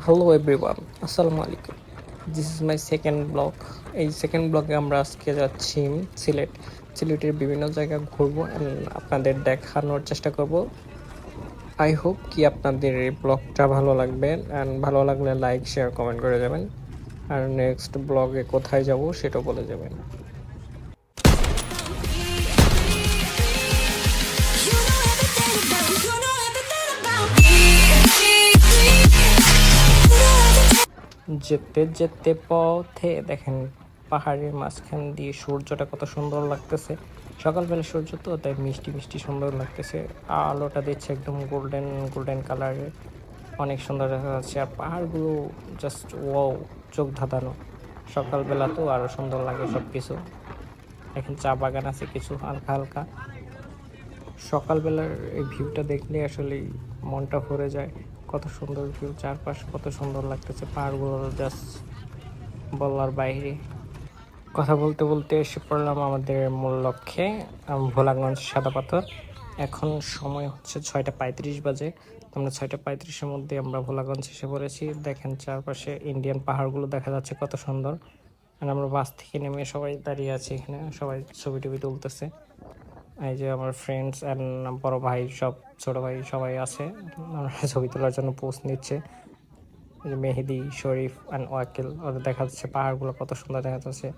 Hello everyone, আসসালামু আলাইকুম। This is my second blog. এই সেকেন্ড ব্লগে আমরা আজকে যাচ্ছি সিলেটের বিভিন্ন জায়গা ঘুরবো অ্যান্ড আপনাদের দেখানোর চেষ্টা করব। আই হোপ কি আপনাদের এই ব্লগটা ভালো লাগবে, অ্যান্ড ভালো লাগলে লাইক শেয়ার কমেন্ট করে যাবেন। আর নেক্সট ব্লগে কোথায় যাব সেটাও বলে যাবেন। যেতে যেতে পথে দেখেন পাহাড়ের মাঝখান দিয়ে সূর্যটা কত সুন্দর লাগতেছে। সকালবেলা সূর্য তো তাই মিষ্টি মিষ্টি সুন্দর লাগতেছে। আলোটা দিচ্ছে একদম গোল্ডেন গোল্ডেন কালারের, অনেক সুন্দর দেখা যাচ্ছে। আর পাহাড়গুলো জাস্ট ওয়াও, চোখ ধাঁধানো। সকালবেলা তো আরও সুন্দর লাগে সব কিছু। এখন চা বাগান আছে কিছু হালকা হালকা। সকালবেলার এই ভিউটা দেখলে আসলেই মনটা ভরে যায়। কত সুন্দর ভিউ, চারপাশ কত সুন্দর লাগতেছে, পাহাড়গুলো জাস্ট বলার বাইরে। কথা বলতে বলতে এসে পড়লাম আমাদের মূল লক্ষ্যে, ভোলাগঞ্জ সাদা পাথর। এখন সময় হচ্ছে 6:35 বাজে। আমরা 6:35-এর মধ্যে আমরা ভোলাগঞ্জ এসে পড়েছি। দেখেন চারপাশে ইন্ডিয়ান পাহাড়গুলো দেখা যাচ্ছে কত সুন্দর। আর আমরা বাস থেকে নেমে সবাই দাঁড়িয়ে আছি এখানে, সবাই ছবি টবি তুলতেছে। এই যে আমার ফ্রেন্ডস অ্যান্ড বড় ভাই, সব ছোট ভাই সবাই আছে, আমরা ছবি তোলার জন্য পোস্ট নিচ্ছে। মেহেদি, শরীফ অ্যান্ড ওয়াকিল, ওদের দেখা যাচ্ছে পাহাড়গুলো কত সুন্দর দেখা যাচ্ছে।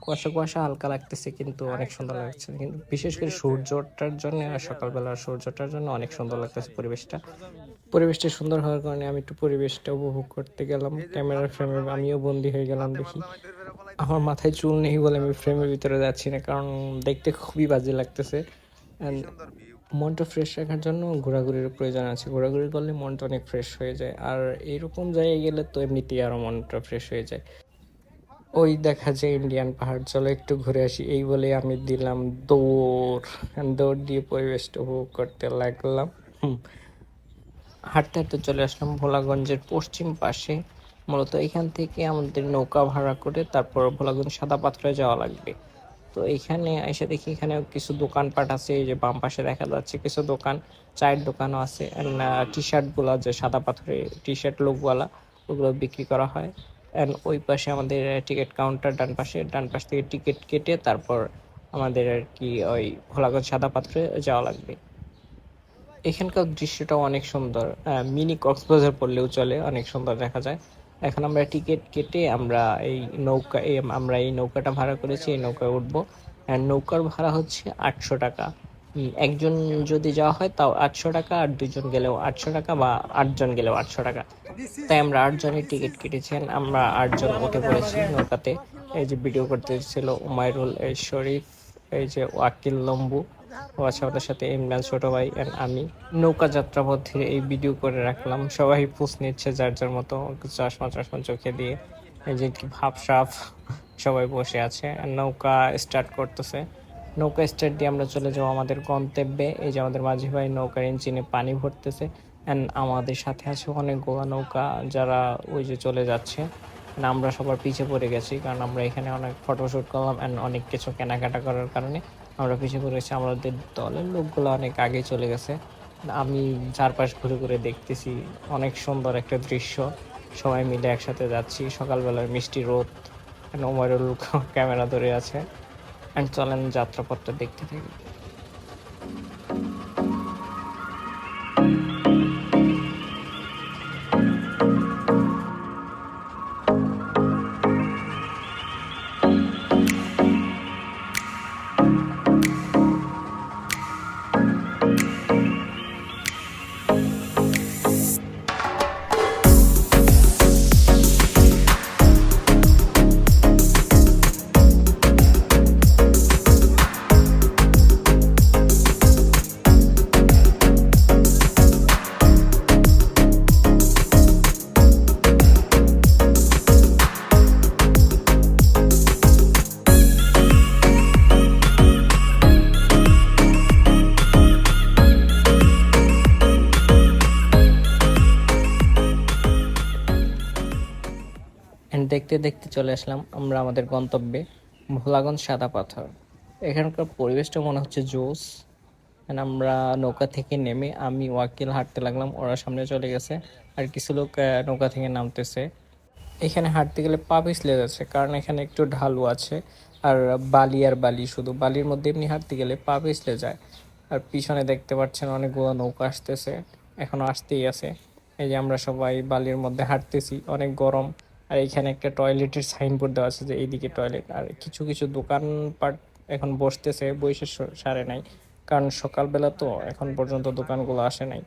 কুয়াশা কুয়াশা হালকা লাগতেছে কিন্তু অনেক সুন্দর লাগছে, কিন্তু বিশেষ করে সূর্যটার জন্য আর সকালবেলার সূর্যটার জন্য অনেক সুন্দর লাগতেছে পরিবেশটা সুন্দর হওয়ার কারণে আমি একটু পরিবেশটা উপভোগ করতে গেলাম। ক্যামেরার ফ্রেমে আমিও বন্দি হয়ে গেলাম। দেখি আমার মাথায় চুল নেই বলে আমি ফ্রেমের ভিতরে যাচ্ছি না, কারণ দেখতে খুবই বাজে লাগতেছে। অ্যান্ড মনটা ফ্রেশ রাখার জন্য ঘোরাঘুরির প্রয়োজন আছে। ঘোরাঘুরি করলে মনটা অনেক ফ্রেশ হয়ে যায়, আর এইরকম জায়গায় গেলে তো এমনিতেই আরও মনটা ফ্রেশ হয়ে যায়। ওই দেখা যায় ইন্ডিয়ান পাহাড়, চলো একটু ঘুরে আসি, এই বলে আমি দিলাম দৌড়। দৌড় দিয়ে পরিবেশটা উপভোগ করতে লাগলাম। হাঁটতে হাঁটতে চলে আসলাম ভোলাগঞ্জের পশ্চিম পাশে। মূলত এখান থেকে আমাদের নৌকা ভাড়া করে তারপর ভোলাগঞ্জ সাদা পাথরে যাওয়া লাগবে। তো এইখানে এসে দেখি এখানে কিছু দোকানপাট আছে। এই যে বাম পাশে দেখা যাচ্ছে কিছু দোকান, চায়ের দোকানও আছে। অ্যান্ড টি শার্টগুলো, যে সাদা পাথরে টি শার্ট লোকওয়ালা, ওগুলো বিক্রি করা হয়। অ্যান্ড ওই পাশে আমাদের টিকিট কাউন্টার, ডান পাশ থেকে টিকিট কেটে তারপর আমাদের আর কি ওই ভোলাগঞ্জ সাদা পাথরে যাওয়া লাগবে। এখানকার দৃশ্যটাও অনেক সুন্দর, মিনি কক্সবাজার বললেও চলে, অনেক সুন্দর দেখা যায়। এখন আমরা টিকিট কেটে আমরা আমরা এই নৌকাটা ভাড়া করেছি, এই নৌকায় উঠবো। আর নৌকার ভাড়া হচ্ছে 800 টাকা। একজন যদি যাওয়া হয় তাও 800 টাকা, আর দুইজন গেলেও 800 টাকা, বা 8জন গেলেও 800 টাকা। তাই আমরা 8জনের টিকিট কেটেছেন, আমরা 8জন উঠে পড়েছি নৌকাতে। এই যে ভিডিও করতে ছিল উমাইরুল, এই শরীফ, এই যে ওয়াকিল লম্বু, ও আছে ওদের সাথে ইমরান ছোট ভাই এন্ড আমি। নৌকা যাত্রা পথে এই ভিডিও করে রাখলাম, সবাই পোজ নিচ্ছে যার যার মতো, চশমা চশমা চোখে দিয়ে। এই যে কি ভাবসাব সবাই বসে আছে। নৌকা স্টার্ট করতেছে। নৌকা স্টার্ট দিয়ে আমরা চলে যাবো আমাদের গন্তব্যে। এই যে আমাদের মাঝি ভাই নৌকার ইঞ্জিনে পানি ভরতেছে, অ্যান্ড আমাদের সাথে আছে অনেক গোয়া নৌকা যারা ওই যে চলে যাচ্ছে। আমরা সবার পিছিয়ে পড়ে গেছি, কারণ আমরা এখানে অনেক ফটোশ্যুট করলাম অ্যান্ড অনেক কিছু কেনাকাটা করার কারণে আমরা পিছিয়ে পড়েছি। আমাদের দলের লোকগুলো অনেক আগে চলে গেছে। আমি চারপাশ ঘুরে ঘুরে দেখতেছি, অনেক সুন্দর একটা দৃশ্য। সবাই মিলে একসাথে যাচ্ছি, সকালবেলার মিষ্টি রোদ, ওমারুল ক্যামেরা ধরে আছে। অ্যান্ড চলেন যাত্রাপথটা দেখতে থাকি। অ্যান্ড দেখতে দেখতে চলে আসলাম আমরা আমাদের গন্তব্যে, ভোলাগঞ্জ সাদা পাথর। এখানকার পরিবেশটা মনে হচ্ছে জোস। আমরা নৌকা থেকে নেমে আমি ওয়াকিল হাঁটতে লাগলাম, ওরা সামনে চলে গেছে, আর কিছু লোক নৌকা থেকে নামতেছে। এখানে হাঁটতে গেলে পা পিছলে যাচ্ছে, কারণ এখানে একটু ঢালু আছে, আর বালি আর বালি, শুধু বালির মধ্যে এমনি হাঁটতে গেলে পা পিছলে যায়। আর পিছনে দেখতে পাচ্ছেন অনেকগুলো নৌকা আসতেছে, এখনো আসতেই আছে। এই যে আমরা সবাই বালির মধ্যে হাঁটতেছি, অনেক গরম। আর এখানে একটা টয়লেটের সাইনবোর্ড দেওয়া আছে যে এইদিকে টয়লেট। আর কিছু কিছু দোকানপাট এখন বসতেছে, বসে সারে নাই, কারণ সকালবেলা তো এখন পর্যন্ত দোকানগুলো আসে নাই।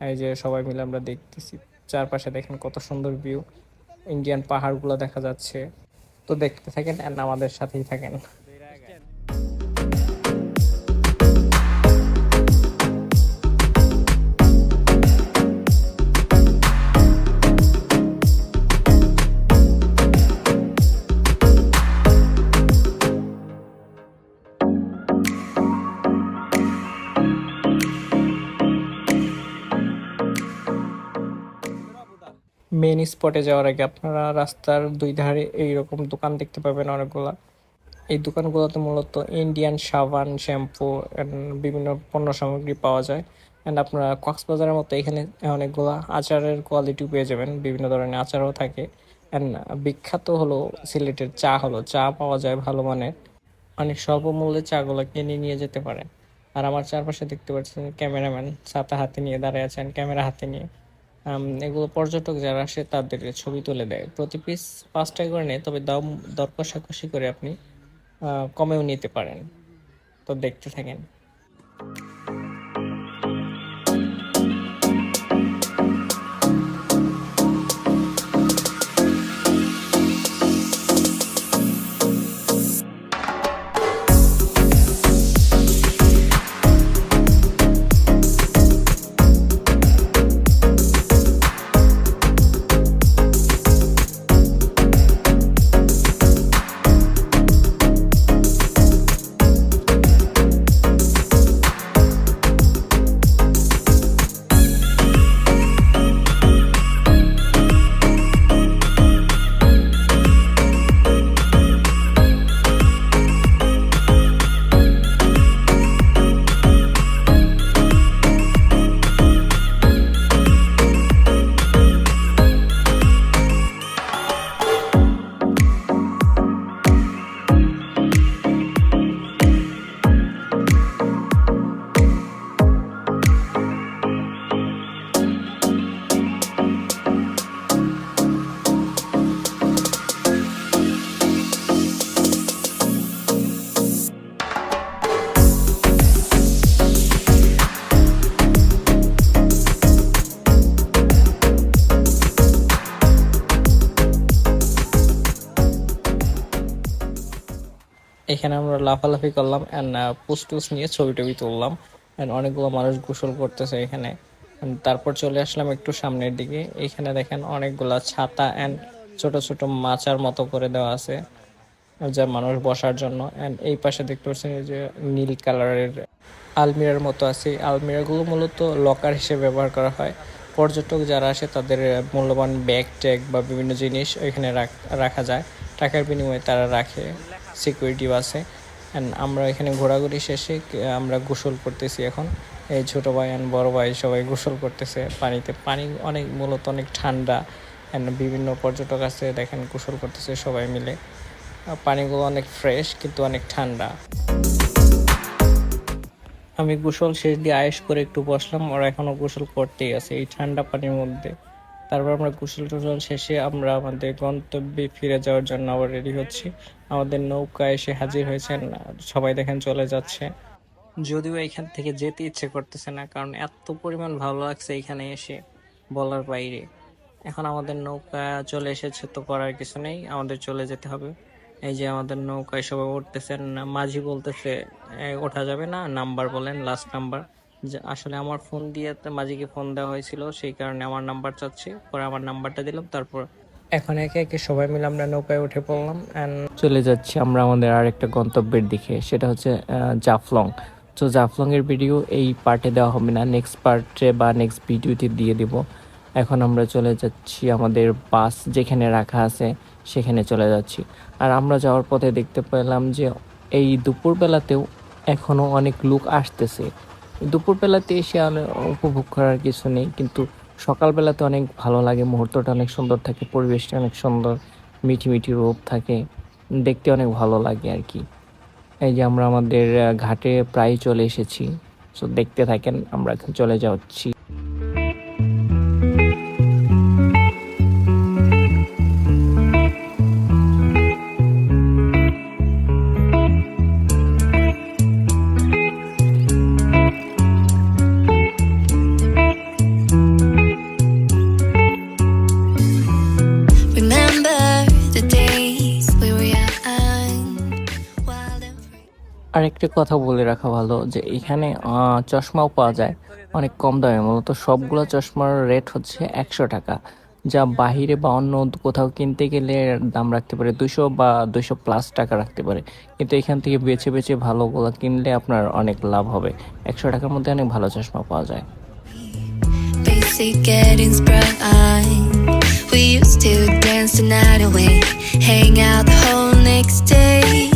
এই যে সবাই মিলে আমরা দেখতেছি, চারপাশে দেখেন কত সুন্দর ভিউ, ইন্ডিয়ান পাহাড়গুলো দেখা যাচ্ছে। তো দেখতে থাকেন আর আমাদের সাথেই থাকেন। মেন স্পটে যাওয়ার আগে আপনারা রাস্তার দুই ধারে এইরকম দোকান দেখতে পাবেন অনেকগুলা। এই দোকানগুলোতে মূলত ইন্ডিয়ান সাবান, শ্যাম্পু অ্যান্ড বিভিন্ন পণ্য সামগ্রী পাওয়া যায়। অ্যান্ড আপনারা কক্সবাজারের মতো এখানে অনেকগুলো আচারের কোয়ালিটি পেয়ে যাবেন, বিভিন্ন ধরনের আচারও থাকে। অ্যান্ড বিখ্যাত হলো সিলেটের চা, হলো চা পাওয়া যায় ভালো মানের, অনেক স্বল্প মূল্যে চাগুলো কিনে নিয়ে যেতে পারেন। আর আমার চারপাশে দেখতে পাচ্ছেন ক্যামেরাম্যান ছাতা হাতে নিয়ে দাঁড়িয়ে আছেন, ক্যামেরা হাতে নিয়ে। এগুলো পর্যটক যারা আসে তাদের ছবি তুলে দেয়। প্রতি পিস 5 টাকা করে নেয়, তবে দাম দর কষাকষি করে আপনি কমেও নিতে পারেন। তো দেখতে থাকেন। এখানে আমরা লাফালাফি করলাম অ্যান্ড পোস্ট টোস্ট নিয়ে ছবি টবি তুললাম। অ্যান্ড অনেকগুলো মানুষ গোসল করতেছে এখানে। And তারপর চলে আসলাম একটু সামনের দিকে। এখানে দেখেন অনেকগুলা ছাতা অ্যান্ড ছোট ছোট মাচার মতো করে দেওয়া আছে, যা মানুষ বসার জন্য। অ্যান্ড এই পাশে দেখতে পাচ্ছেন এই যে নীল কালারের আলমিরার মতো আছে। আলমিরাগুলো মূলত লকার হিসেবে ব্যবহার করা হয়। পর্যটক যারা আসে তাদের মূল্যবান ব্যাগ ট্যাগ বা বিভিন্ন জিনিস এখানে রাখা যায়, টাকার বিনিময়ে তারা রাখে, সিকিউরিটিও আছে। অ্যান্ড আমরা এখানে ঘোরাঘুরি শেষে আমরা গোসল করতেছি এখন। এই ছোটো ভাই অ্যান্ড বড়ো ভাই সবাই গোসল করতেছে পানিতে। পানি অনেক মূলত অনেক ঠান্ডা, অ্যান্ড বিভিন্ন পর্যটক আছে দেখেন গোসল করতেছে সবাই মিলে। পানিগুলো অনেক ফ্রেশ কিন্তু অনেক ঠান্ডা। আমি গোসল শেষ দিয়ে আয়েশ করে একটু বসলাম, ওরা এখনো গোসল করতেই আছে এই ঠান্ডা পানির মধ্যে। তারপর আমরা গোসল টোসল শেষে আমরা আমাদের গন্তব্যে ফিরে যাওয়ার জন্য আবার রেডি হচ্ছি। আমাদের নৌকা এসে হাজির হয়েছেন, সবাই দেখেন চলে যাচ্ছে। যদিও এখান থেকে যেতে ইচ্ছে করতেছে না, কারণ এত পরিমাণ ভালো লাগছে এখানে এসে বলার বাইরে। এখন আমাদের নৌকা চলে এসেছে, তো করার কিছু নেই, আমাদের চলে যেতে হবে। এই যে আমাদের নৌকায় সবাই উঠতেছেন, মাঝি বলতেছে ওঠা যাবে না, নাম্বার বলেন, লাস্ট নাম্বার। আসলে আমার ফোন দিয়ে মাঝিকে ফোন দেওয়া হয়েছিল, সেই কারণে আমার নাম্বার চাচ্ছে, পরে আমার নাম্বারটা দিলাম। তারপর এখন একে একে সবাই মিলে আমরা নৌকায় উঠে পড়লাম অ্যান্ড চলে যাচ্ছি আমরা আমাদের আরেকটা গন্তব্যের দিকে, সেটা হচ্ছে জাফলং। তো জাফলং এর ভিডিও এই পার্টে দেওয়া হবে না, নেক্সট পার্টে বা নেক্সট ভিডিওতে দিয়ে দেব। এখন আমরা চলে যাচ্ছি আমাদের বাস যেখানে রাখা আছে সেখানে চলে যাচ্ছি। আর আমরা যাওয়ার পথে দেখতে পেলাম যে এই দুপুরবেলাতেও এখনও অনেক লোক আসতেছে। দুপুরবেলাতে এসে আর উপভোগ করার কিছু নেই, কিন্তু সকালবেলাতে অনেক ভালো লাগে, মুহূর্তটা অনেক সুন্দর থাকে, পরিবেশটা অনেক সুন্দর, মিঠি মিঠি রোদ থাকে, দেখতে অনেক ভালো লাগে আর কি। এই যে আমরা আমাদের ঘাটে প্রায় চলে এসেছি, সো দেখতে থাকেন, আমরা এখন চলে যাচ্ছি। Remember the days we were young, wild and free. আরেকটা কথা বলে রাখা ভালো যে এখানে চশমাও পাওয়া যায় অনেক কম দামে, মূলত সবগুলো চশমার রেট হচ্ছে 100 টাকা, যা বাহিরে বা অন্য কোথাও কিনতে গেলে দাম রাখতে পারে 200 বা 200+ টাকা রাখতে পারে, কিন্তু এখান থেকে বেছে বেছে ভালোগুলো কিনলে আপনার অনেক লাভ হবে। 100 টাকার মধ্যে অনেক ভালো চশমা পাওয়া যায়। Basic getting's bright. We used to dance the night away, hang out the whole next day.